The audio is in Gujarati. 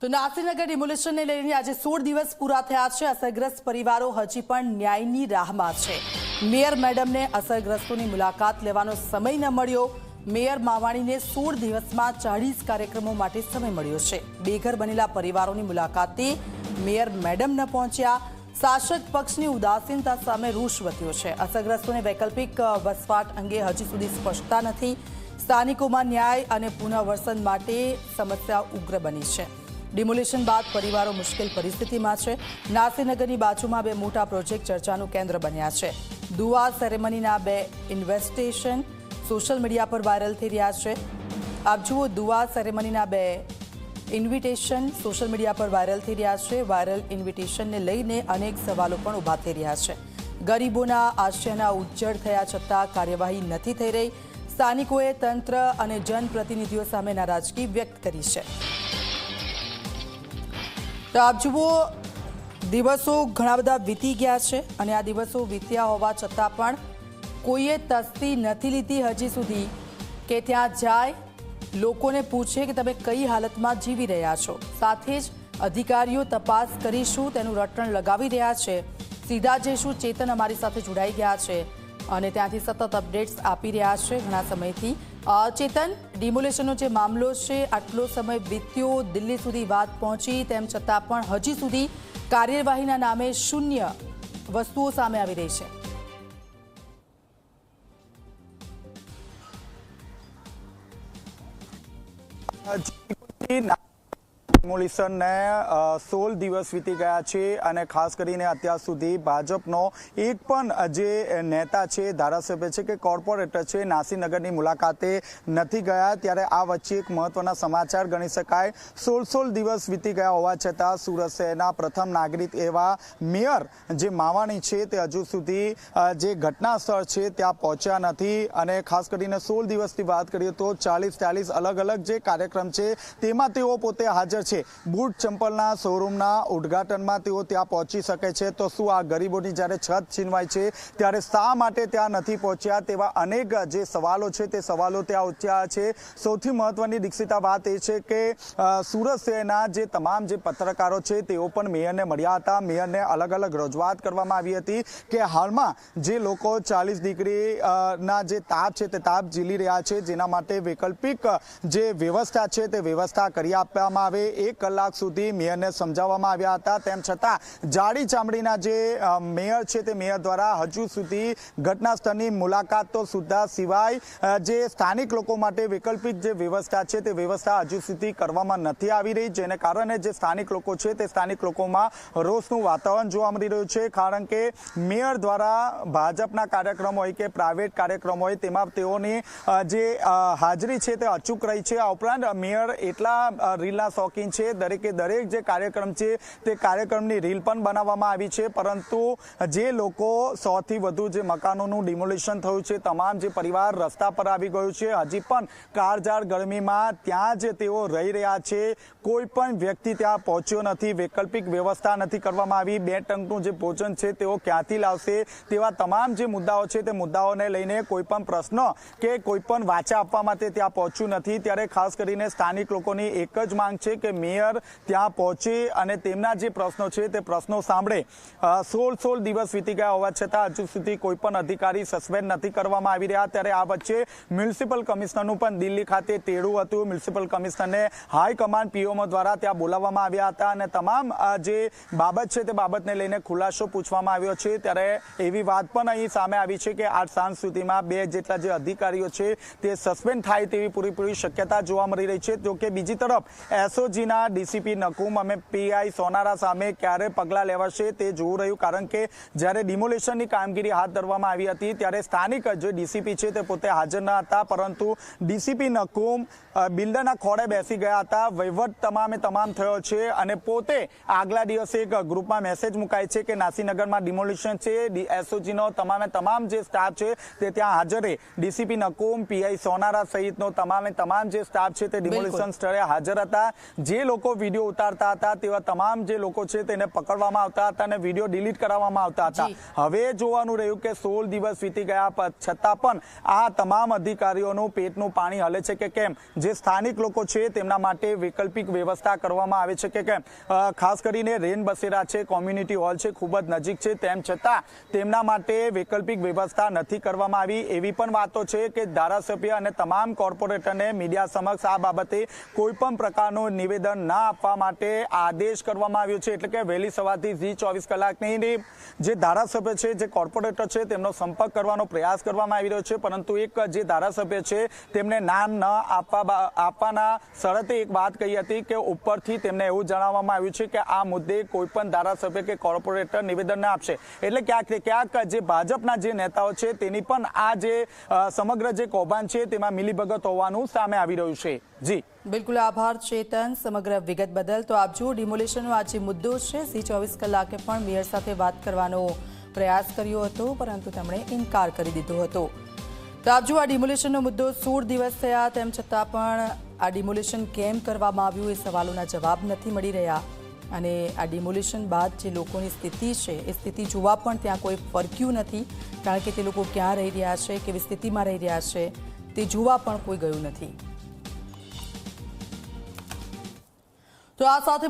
તો નાસીનગર ડિમોલિશનને લઈને આજે 16 દિવસ પૂરા થયા છે। અસરગ્રસ્ત પરિવારો હજી પણ ન્યાયની રાહમાં છે। મેયર મેડમને અસરગ્રસ્તોની મુલાકાત લેવાનો સમય ન મળ્યો। મેયર માવાણીને 16 દિવસમાં 40 કાર્યક્રમો માટે સમય મળ્યો છે। બેઘર બનેલા પરિવારોની મુલાકાતે મેયર મેડમ ન પહોંચ્યા। શાસક પક્ષની ઉદાસીનતા સામે રોષ વધ્યો છે। અસરગ્રસ્તોને વૈકલ્પિક વસવાટ અંગે હજી સુધી સ્પષ્ટતા નથી। સ્થાનિકોમાં ન્યાય અને પુનઃવસન માટે સમસ્યા ઉગ્ર બની છે। ડિમોલિશન બાદ પરિવારો મુશ્કેલ પરિસ્થિતિમાં છે। નાસીનગરની બાજુમાં બે મોટા પ્રોજેક્ટ ચર્ચાનું કેન્દ્ર બન્યા છે। દુઆ સેરેમનીના બે ઇન્વેસ્ટિગેશન સોશિયલ મીડિયા પર વાયરલ થઈ રહ્યા છે। આપ જુઓ, દુઆ સેરેમનીના બે ઇન્વિટેશન સોશિયલ મીડિયા પર વાયરલ થઈ રહ્યા છે। વાયરલ ઇન્વિટેશનને લઈને અનેક સવાલો પણ ઊભા થઈ રહ્યા છે। ગરીબોના આશયના ઉજ્જડ થયા છતાં કાર્યવાહી નથી થઈ રહી। સ્થાનિકોએ તંત્ર અને જનપ્રતિનિધિઓ સામે નારાજગી વ્યક્ત કરી છે। તો આપ જુઓ, દિવસો ઘણા બધા વીતી ગયા છે અને આ દિવસો વીત્યા હોવા છતાં પણ કોઈએ તસ્દી નથી લીધી હજી સુધી કે ત્યાં જાય, લોકોને પૂછે કે તમે કઈ હાલતમાં જીવી રહ્યા છો। સાથે જ અધિકારીઓ તપાસ કરીશું તેનું રટણ લગાવી રહ્યા છે। સીધા જઈશું ચેતન અમારી સાથે જોડાઈ ગયા છે અને ત્યાંથી સતત અપડેટ્સ આપી રહ્યા છે ઘણા સમયથી। ચેતન, ડિમોલેશનનો જે મામલો છે, આટલો સમય વીત્યો, દિલ્હી સુધી વાત પહોંચી, તેમ છતાં પણ હજી સુધી કાર્યવાહીના નામે શૂન્ય વસ્તુઓ સામે આવી રહી છે। ડિમોલિશનને 16 દિવસ વીતી ગયા છે અને ખાસ કરીને અત્યાર સુધી ભાજપનો એક પણ જે નેતા છે, ધારાસભ્ય છે કે કોર્પોરેટર છે, નાસીનગરની મુલાકાતે નથી ગયા। ત્યારે આ વચ્ચે એક મહત્વના સમાચાર ગણી શકાય। 16 દિવસ વીતી ગયા હોવા છતાં સુરત શહેરના પ્રથમ નાગરિક એવા મેયર જે માવાણી છે તે હજુ સુધી જે ઘટના સ્થળ છે ત્યાં પહોંચ્યા નથી। અને ખાસ કરીને 16 દિવસની વાત કરીએ તો 40 અલગ અલગ જે કાર્યક્રમ છે તેમાં તેઓ પોતે હાજર છે। બૂટ ચંપલના શોરૂમના ઉદ્ઘાટનમાં તેઓ ત્યાં પહોંચી શકે છે, તો શું આ ગરીબોની જ્યારે છત છીનવાય છે ત્યારે શા માટે ત્યાં નથી પહોંચ્યા, તેવા અનેક જે સવાલો છે તે સવાલો ત્યાં ઉઠ્યા છે। સૌથી મહત્વની દીક્ષિતા વાત એ છે કે સુરત શહેરના જે તમામ જે પત્રકારો છે તેઓ પણ મેયરને મળ્યા હતા। મેયરને અલગ અલગ રજૂઆત કરવામાં આવી હતી કે હાલમાં જે લોકો 40 ડિગ્રીના જે તાપ છે તે તાપ ઝીલી રહ્યા છે, જેના માટે વૈકલ્પિક જે વ્યવસ્થા છે તે વ્યવસ્થા કરી આપવામાં આવે। 1 કલાક સુધી મેયરને સમજાવવામાં આવ્યા હતા, તેમ છતાં જાડી ચામડીના જે મેયર છે તે મેયર દ્વારા હજુ સુધી ઘટના સ્થળની મુલાકાત તો સુદ્ધા સિવાય જે સ્થાનિક લોકો માટે વૈકલ્પિક જે વ્યવસ્થા છે તે વ્યવસ્થા હજુ સુધી કરવામાં નથી આવી રહી, જેને કારણે જે સ્થાનિક લોકો છે તે સ્થાનિક લોકોમાં રોષનું વાતાવરણ જોવા મળી રહ્યું છે। કારણ કે મેયર દ્વારા ભાજપના કાર્યક્રમ હોય કે પ્રાઇવેટ કાર્યક્રમ હોય તેમાં તેઓની જે હાજરી છે તે અચૂક રહી છે। આ ઉપરાંત મેયર એટલા રીલના શોખીન છે, દરેકે દરેક જે કાર્યક્રમ છે તે કાર્યક્રમની રીલ પણ બનાવવામાં આવી છે। પરંતુ જે લોકો 100 થી વધુ જે મકાનોનું ડિમોલિશન થયું છે, તમામ જે પરિવાર રસ્તા પર આવી ગયું છે, હજી પણ કાળઝાળ ગરમીમાં ત્યાં જ તેઓ રહી રહ્યા છે। કોઈ પણ વ્યક્તિ ત્યાં પહોંચ્યો નથી, વૈકલ્પિક વ્યવસ્થા નથી કરવામાં આવી। 2 ટંકનું જે ભોજન છે તેઓ ક્યાંથી લાવશે, તેવા તમામ જે મુદ્દાઓ છે તે મુદ્દાઓને લઈને કોઈ પણ પ્રશ્ન કે કોઈ પણ વાચા આપવા માટે ત્યાં પહોંચ્યું નથી। ત્યારે ખાસ કરીને સ્થાનિક લોકોની એક જ માંગ છે કે મેયર ત્યાં પહોંચે અને તેમના જે પ્રશ્નો છે તે પ્રશ્નો સાંભળે। 16 દિવસ વીતી ગયા હોવા છતાં હજુ સુધી કોઈ પણ અધિકારી સસ્પેન્ડ નથી કરવામાં આવી રહ્યા। ત્યારે આ વચ્ચે મ્યુનિસિપલ કમિશનરનું પણ દિલ્હી ખાતે તેડું હતું। મ્યુનિસિપલ કમિશનરને હાઈકમાન્ડ પીએમઓ દ્વારા ત્યાં બોલાવવામાં આવ્યા હતા અને તમામ જે બાબત છે તે બાબતને લઈને ખુલાસો પૂછવામાં આવ્યો છે। ત્યારે એવી વાત પણ અહીં સામે આવી છે કે આજ સાંજ સુધીમાં 2 જેટલા જે અધિકારીઓ છે તે સસ્પેન્ડ થાય તેવી પૂરેપૂરી શક્યતા જોવા મળી રહી છે। જો કે બીજી તરફ એસઓજીના ડીસીપી નકુમ અને પીઆઈ સોનારા સામે ક્યારે પગલાં લેવાશે તે જોવું રહ્યું। કારણ કે જ્યારે ડિમોલિશનની કામગીરી હાથ ધરવામાં આવી હતી ત્યારે સ્થાનિક જે ડીસીપી છે તે પોતે હાજર ન હતા, પરંતુ ડીસીપી નકુમ બિલ્ડરના ખોળે બેસી ગયા હતા। વહીવટ તમામ થયો છે અને પોતે આગલા દિવસે એક ગ્રુપમાં મેસેજ મુકાય છે કે નાસીનગરમાં ડિમોલિશન છે, એસઓજીનો તમામ જે સ્ટાફ છે તે ત્યાં હાજર રહે। ડીસીપી નકુમ, પીઆઈ સોનારા સહિતનો તમામ જે સ્ટાફ છે તે ડિમોલિશન સ્થળે હાજર હતા। જે જે લોકો વિડીયો ઉતારતા હતા તેવા તમામ જે લોકો છે તેને પકડવામાં આવતા હતા અને વિડીયો ડિલીટ કરાવવામાં આવતા હતા. હવે જોવાનું રહ્યું કે 16 દિવસ વીતી ગયા છતાં પણ આ તમામ અધિકારીઓનું પેટનું પાણી હલે છે કે કેમ, જે સ્થાનિક લોકો છે તેમના માટે વૈકલ્પિક વ્યવસ્થા કરવામાં આવે છે કે કેમ. ખાસ કરીને રેન બસેરા છે, કોમ્યુનિટી હોલ છે, ખૂબ જ નજીક છે, તેમ છતાં તેમના માટે વૈકલ્પિક વ્યવસ્થા નથી કરવામાં આવી. એવી પણ વાતો છે કે ધારાસભ્ય અને તમામ કોર્પોરેટરને મીડિયા સમક્ષ આ બાબતે કોઈ પણ પ્રકારનું નિવેદન ના આપવા માટે આદેશ કરવામાં આવ્યો છે. એટલે કે વહેલી સવારથી 24 કલાકની જે ધારાસભ્ય છે, જે કોર્પોરેટર છે, તેમનો સંપર્ક કરવાનો પ્રયાસ કરવામાં આવી રહ્યો છે, પરંતુ એક જે ધારાસભ્ય છે તેમને નામ ન આપવાના શરતે એક વાત કહી હતી કે ઉપરથી તેમને એવું જણાવવામાં આવ્યું છે કે આ મુદ્દે કોઈ પણ ધારાસભ્ય કે કોર્પોરેટર નિવેદન ના આપશે. એટલે ક્યાંક જે ભાજપના જે નેતાઓ છે તેની પણ આ જે સમગ્ર જે કૌભાંડ છે તેમાં મિલીભગત હોવાનું સામે આવી રહ્યું છે. જી બિલકુલ, આભાર ચેતન સમગ્ર વિગત બદલ. તો આપ જુઓ, ડિમોલિશનનો આ જે મુદ્દો છે, 24 કલાકે પણ મેયર સાથે વાત કરવાનો પ્રયાસ કર્યો હતો, પરંતુ તેમણે ઇનકાર કરી દીધો હતો. તો આપ જુઓ, આ ડિમોલિશનનો મુદ્દો 16 દિવસ થયા તેમ છતાં પણ આ ડિમોલિશન કેમ કરવામાં આવ્યું એ સવાલોના જવાબ નથી મળી રહ્યા. અને આ ડિમોલિશન બાદ જે લોકોની સ્થિતિ છે એ સ્થિતિ જોવા પણ ત્યાં કોઈ ફરક્યું નથી, કારણ કે તે લોકો ક્યાં રહી રહ્યા છે, કેવી સ્થિતિમાં રહી રહ્યા છે તે જોવા પણ કોઈ ગયું નથી. તો આ સાથે